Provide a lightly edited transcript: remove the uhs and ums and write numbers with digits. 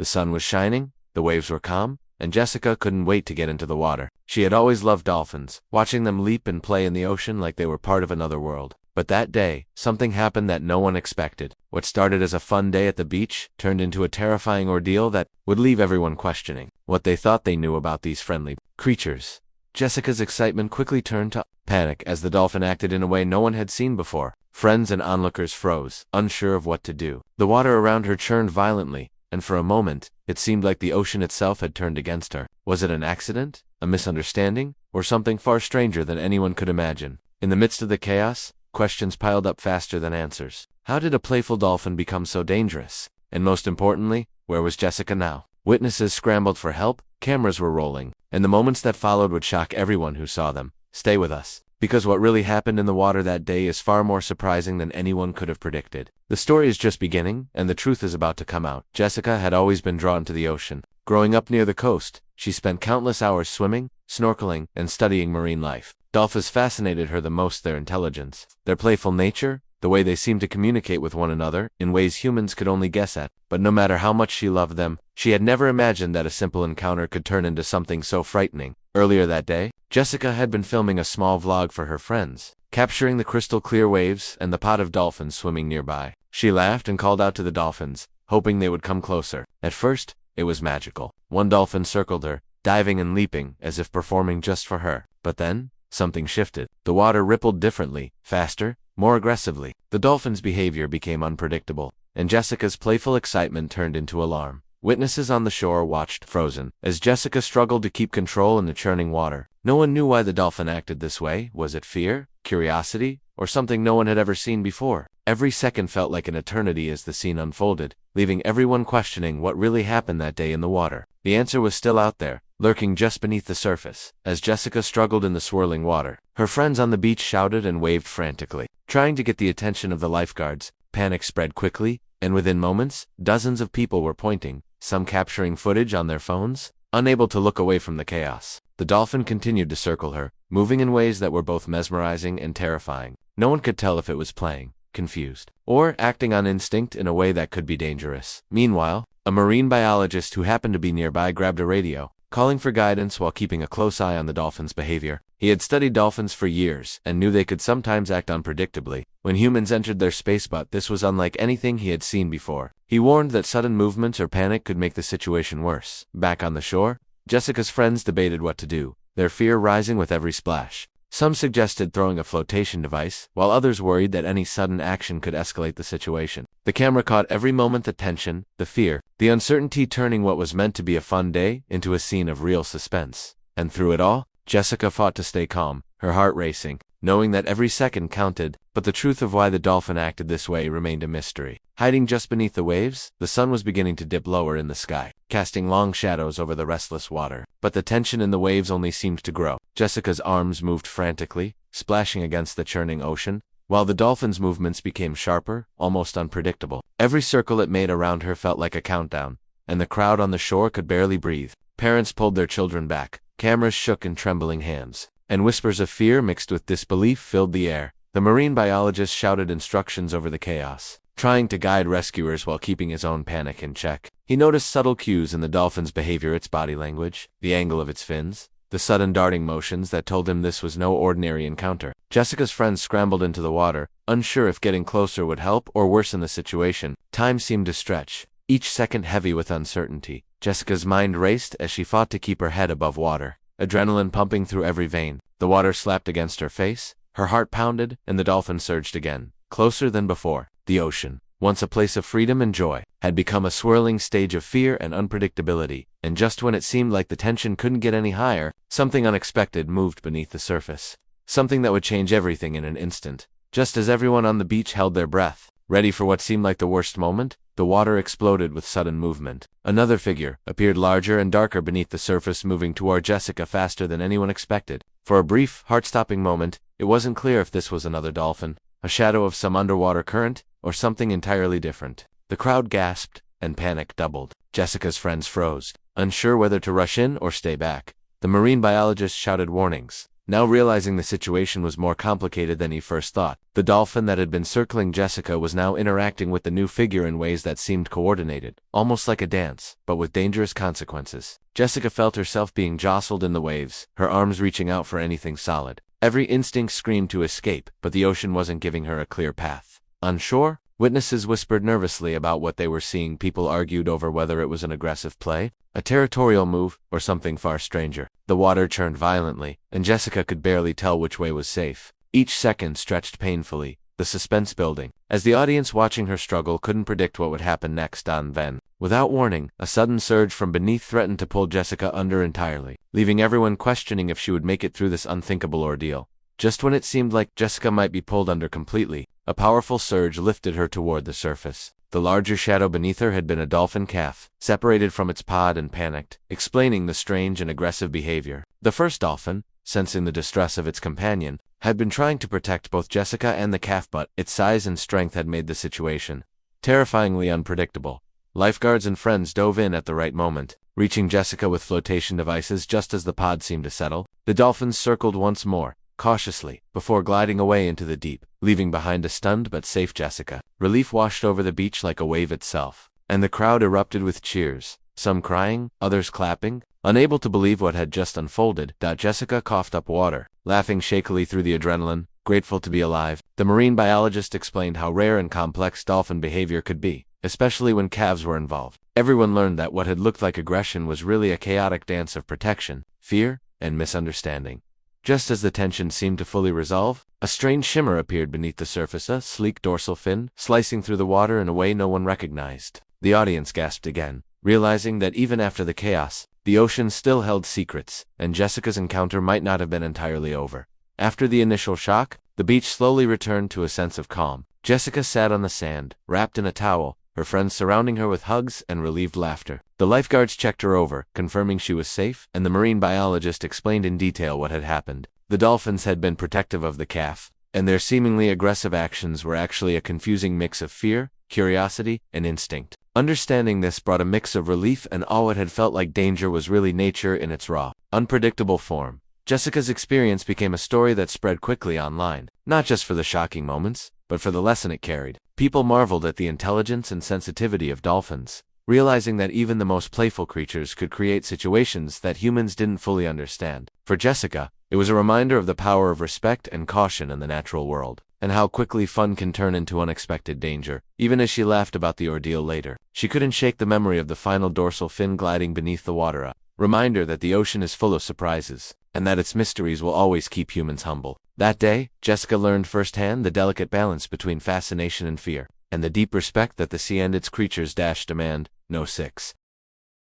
The sun was shining, the waves were calm, and Jessica couldn't wait to get into the water. She had always loved dolphins, watching them leap and play in the ocean like they were part of another world. But that day, something happened that no one expected. What started as a fun day at the beach turned into a terrifying ordeal that would leave everyone questioning what they thought they knew about these friendly creatures. Jessica's excitement quickly turned to panic as the dolphin acted in a way no one had seen before. Friends and onlookers froze, unsure of what to do. The water around her churned violently, and for a moment, it seemed like the ocean itself had turned against her. Was it an accident, a misunderstanding, or something far stranger than anyone could imagine? In the midst of the chaos, questions piled up faster than answers. How did a playful dolphin become so dangerous? And most importantly, where was Jessica now? Witnesses scrambled for help, cameras were rolling, and the moments that followed would shock everyone who saw them. Stay with us, because what really happened in the water that day is far more surprising than anyone could have predicted. The story is just beginning, and the truth is about to come out. Jessica had always been drawn to the ocean. Growing up near the coast, she spent countless hours swimming, snorkeling, and studying marine life. Dolphins fascinated her the most, their intelligence, their playful nature, the way they seemed to communicate with one another in ways humans could only guess at. But no matter how much she loved them, she had never imagined that a simple encounter could turn into something so frightening. Earlier that day, Jessica had been filming a small vlog for her friends, capturing the crystal clear waves and the pod of dolphins swimming nearby. She laughed and called out to the dolphins, hoping they would come closer. At first, it was magical. One dolphin circled her, diving and leaping as if performing just for her. But then, something shifted. The water rippled differently, faster, more aggressively. The dolphin's behavior became unpredictable, and Jessica's playful excitement turned into alarm. Witnesses on the shore watched, frozen, as Jessica struggled to keep control in the churning water. No one knew why the dolphin acted this way. Was it fear, curiosity, or something no one had ever seen before? Every second felt like an eternity as the scene unfolded, leaving everyone questioning what really happened that day in the water. The answer was still out there, lurking just beneath the surface. As Jessica struggled in the swirling water, her friends on the beach shouted and waved frantically, trying to get the attention of the lifeguards. Panic spread quickly, and within moments, dozens of people were pointing, some capturing footage on their phones, unable to look away from the chaos. The dolphin continued to circle her, moving in ways that were both mesmerizing and terrifying. No one could tell if it was playing, confused, or acting on instinct in a way that could be dangerous. Meanwhile, a marine biologist who happened to be nearby grabbed a radio, calling for guidance while keeping a close eye on the dolphin's behavior. He had studied dolphins for years and knew they could sometimes act unpredictably. When humans entered their spaceboat, this was unlike anything he had seen before. He warned that sudden movements or panic could make the situation worse. Back on the shore, Jessica's friends debated what to do, their fear rising with every splash. Some suggested throwing a flotation device, while others worried that any sudden action could escalate the situation. The camera caught every moment, the tension, the fear, the uncertainty, turning what was meant to be a fun day into a scene of real suspense. And through it all, Jessica fought to stay calm, her heart racing, knowing that every second counted. But the truth of why the dolphin acted this way remained a mystery. Hiding just beneath the waves, the sun was beginning to dip lower in the sky, casting long shadows over the restless water. But the tension in the waves only seemed to grow. Jessica's arms moved frantically, splashing against the churning ocean, while the dolphin's movements became sharper, almost unpredictable. Every circle it made around her felt like a countdown, and the crowd on the shore could barely breathe. Parents pulled their children back, cameras shook in trembling hands, and whispers of fear mixed with disbelief filled the air. The marine biologist shouted instructions over the chaos, trying to guide rescuers while keeping his own panic in check. He noticed subtle cues in the dolphin's behavior, its body language, the angle of its fins, the sudden darting motions that told him this was no ordinary encounter. Jessica's friends scrambled into the water, unsure if getting closer would help or worsen the situation. Time seemed to stretch, each second heavy with uncertainty. Jessica's mind raced as she fought to keep her head above water, adrenaline pumping through every vein. The water slapped against her face, her heart pounded, and the dolphin surged again, closer than before. The ocean, once a place of freedom and joy, had become a swirling stage of fear and unpredictability. And just when it seemed like the tension couldn't get any higher, something unexpected moved beneath the surface. Something that would change everything in an instant. Just as everyone on the beach held their breath, ready for what seemed like the worst moment, the water exploded with sudden movement. Another figure appeared, larger and darker beneath the surface, moving toward Jessica faster than anyone expected. For a brief, heart-stopping moment, it wasn't clear if this was another dolphin, a shadow of some underwater current, or something entirely different. The crowd gasped, and panic doubled. Jessica's friends froze, unsure whether to rush in or stay back. The marine biologist shouted warnings, now realizing the situation was more complicated than he first thought. The dolphin that had been circling Jessica was now interacting with the new figure in ways that seemed coordinated, almost like a dance, but with dangerous consequences. Jessica felt herself being jostled in the waves, her arms reaching out for anything solid. Every instinct screamed to escape, but the ocean wasn't giving her a clear path. Unsure, witnesses whispered nervously about what they were seeing. People argued over whether it was an aggressive play, a territorial move, or something far stranger. The water churned violently, and Jessica could barely tell which way was safe. Each second stretched painfully, the suspense building, as the audience watching her struggle couldn't predict what would happen next. Then, without warning, a sudden surge from beneath threatened to pull Jessica under entirely, leaving everyone questioning if she would make it through this unthinkable ordeal. Just when it seemed like Jessica might be pulled under completely, a powerful surge lifted her toward the surface. The larger shadow beneath her had been a dolphin calf, separated from its pod and panicked, explaining the strange and aggressive behavior. The first dolphin, sensing the distress of its companion, had been trying to protect both Jessica and the calf, but its size and strength had made the situation terrifyingly unpredictable. Lifeguards and friends dove in at the right moment, reaching Jessica with flotation devices just as the pod seemed to settle. The dolphins circled once more, cautiously, before gliding away into the deep, leaving behind a stunned but safe Jessica. Relief washed over the beach like a wave itself, and the crowd erupted with cheers, some crying, others clapping. Unable to believe what had just unfolded, Jessica coughed up water, laughing shakily through the adrenaline, grateful to be alive. The marine biologist explained how rare and complex dolphin behavior could be, especially when calves were involved. Everyone learned that what had looked like aggression was really a chaotic dance of protection, fear, and misunderstanding. Just as the tension seemed to fully resolve, a strange shimmer appeared beneath the surface, a sleek dorsal fin, slicing through the water in a way no one recognized. The audience gasped again, realizing that even after the chaos, the ocean still held secrets, and Jessica's encounter might not have been entirely over. After the initial shock, the beach slowly returned to a sense of calm. Jessica sat on the sand, wrapped in a towel, her friends surrounding her with hugs and relieved laughter. The lifeguards checked her over, confirming she was safe, and the marine biologist explained in detail what had happened. The dolphins had been protective of the calf, and their seemingly aggressive actions were actually a confusing mix of fear, curiosity, and instinct. Understanding this brought a mix of relief and awe. It had felt like danger was really nature in its raw, unpredictable form. Jessica's experience became a story that spread quickly online, not just for the shocking moments, but for the lesson it carried. People marveled at the intelligence and sensitivity of dolphins, realizing that even the most playful creatures could create situations that humans didn't fully understand. For Jessica, it was a reminder of the power of respect and caution in the natural world, and how quickly fun can turn into unexpected danger. Even as she laughed about the ordeal later, she couldn't shake the memory of the final dorsal fin gliding beneath the water, a reminder that the ocean is full of surprises, and that its mysteries will always keep humans humble. That day, Jessica learned firsthand the delicate balance between fascination and fear, and the deep respect that the sea and its creatures demand. No 6.